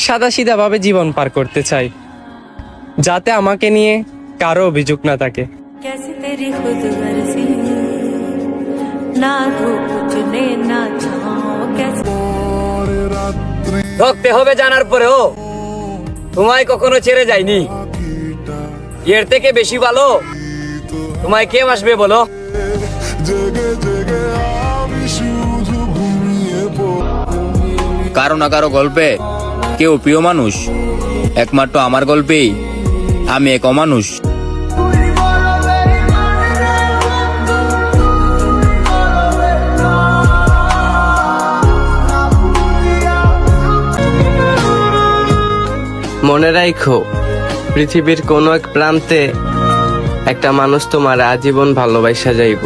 সাদাসিধা ভাবে জীবন পার করতে চাই, যাতে আমাকে নিয়ে কারো অভিযোগ না থাকে। कैसी तेरी खुद गर्जी ना धूप चुने ना छाँव कैसे ধরতে হবে জানার পরেও তোমায় কখনো ছেড়ে যায়নি। এর থেকে বেশি ভালো তোমায় কে বাসবে বলো? কারো না কারো গল্পে কেউ প্রিয় মানুষ, একমাত্র আমার গল্পেই আমি এক অমানুষ। মনে রাখো, পৃথিবীর কোনো এক প্রান্তে একটা মানুষ তোমার আজীবন ভালোবাসা যাইব।